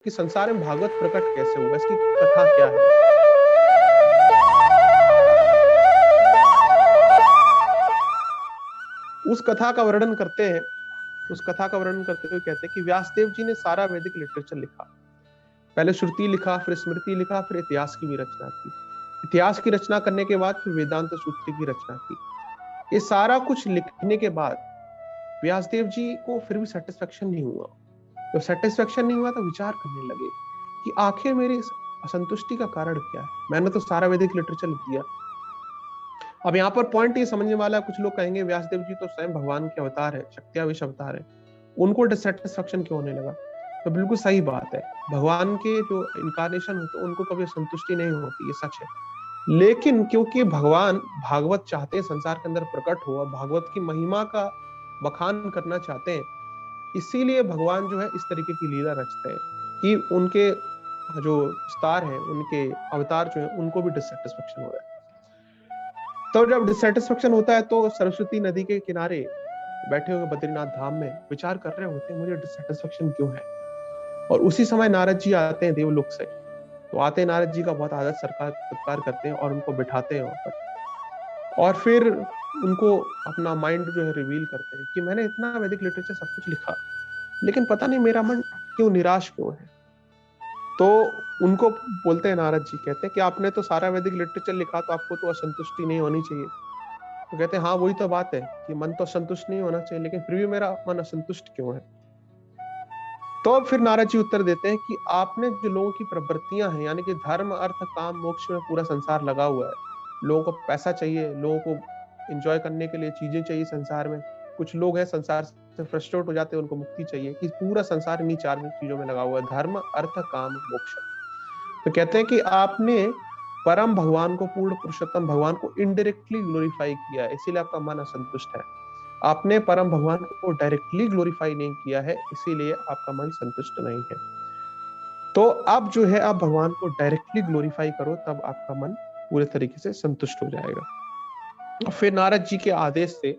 कि संसार में भागवत प्रकट कैसे हुआ, इसकी कथा क्या है। उस कथा का वर्णन करते हैं। उस कथा का वर्णन करते हुए कहते हैं कि व्यासदेव जी ने सारा वैदिक लिटरेचर लिखा। पहले श्रुति लिखा, फिर स्मृति लिखा, फिर इतिहास की भी रचना की। इतिहास की रचना करने के बाद फिर वेदांत सूत्र की रचना की। ये सारा कुछ लिखने के बाद व्यासदेव जी को फिर भी सेटिस्फेक्शन नहीं हुआ। जब सेटिस्फेक्शन नहीं हुआ तो विचार करने लगे कि आखिर मेरी इस असंतुष्टि का कारण क्या है। मैंने तो सारा वैदिक लिटरेचर लिख दिया। अब यहाँ पर पॉइंट ये समझने वाला है, कुछ लोग कहेंगे व्यासदेव जी तो स्वयं भगवान के अवतार है, शक्त्यावेश अवतार है, उनको डिससेटिस्फेक्शन क्यों होने लगा। तो बिल्कुल सही बात है, भगवान के जो इनकारनेशन होते हैं उनको कभी संतुष्टि नहीं होती, ये सच है। लेकिन क्योंकि भगवान भागवत चाहते हैं संसार के अंदर प्रकट हो, भागवत की महिमा का बखान करना चाहते हैं, इसीलिए भगवान जो है इस तरीके की लीला रचते हैं कि उनके जो स्टार हैं, उनके अवतार जो है, उनको भी डिससेटिस्फेक्शन हो रहा है। तो जब डिससेटिस्फेक्शन होता है तो सरस्वती नदी के किनारे बैठे हुए बद्रीनाथ धाम में विचार कर रहे होते हैं मुझे डिससेटिस्फेक्शन क्यों है। और उसी समय नारद जी आते हैं देवलोक से। तो आते नारद जी का बहुत आदर सत्कार करते हैं और उनको बिठाते हैं वहां पर। और फिर उनको अपना माइंड जो है रिवील करते हैं कि मैंने इतना वैदिक लिटरेचर सब कुछ लिखा, लेकिन पता नहीं मेरा मन क्यों निराश क्यों है। तो उनको बोलते हैं नारद जी, कहते हैं कि आपने तो सारा वैदिक लिटरेचर लिखा, तो आपको तो असंतुष्टि नहीं होनी चाहिए। तो कहते हैं हाँ वही तो बात है कि मन तो संतुष्ट नहीं होना चाहिए, लेकिन फिर भी मेरा मन असंतुष्ट क्यों है। तो फिर नारद जी उत्तर देते हैं कि आपने जो लोगों की प्रवृत्तियां हैं, यानी कि धर्म अर्थ काम मोक्ष में पूरा संसार लगा हुआ है। लोगों को पैसा चाहिए, लोगों को एंजॉय करने के लिए चीजें चाहिए संसार में। कुछ लोग हैं संसार से फ्रस्ट्रेट हो जाते हैं, उनको मुक्ति चाहिए, कि पूरा संसार इन्हीं चार चीजों में लगा हुआ है, धर्म अर्थ काम मोक्ष। तो कहते हैं कि आपने परम भगवान को, पूर्ण पुरुषोत्तम भगवान को इनडायरेक्टली ग्लोरीफाई किया है, इसीलिए आपका मन असंतुष्ट है। आपने परम भगवान को डायरेक्टली ग्लोरीफाई नहीं किया है, इसीलिए आपका मन संतुष्ट नहीं है। तो अब जो है आप भगवान को डायरेक्टली ग्लोरीफाई करो, तब आपका मन पूरे तरीके से संतुष्ट हो जाएगा। फिर नारद जी के आदेश से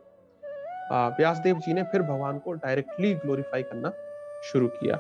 व्यासदेव जी ने फिर भगवान को डायरेक्टली ग्लोरीफाई करना शुरू किया।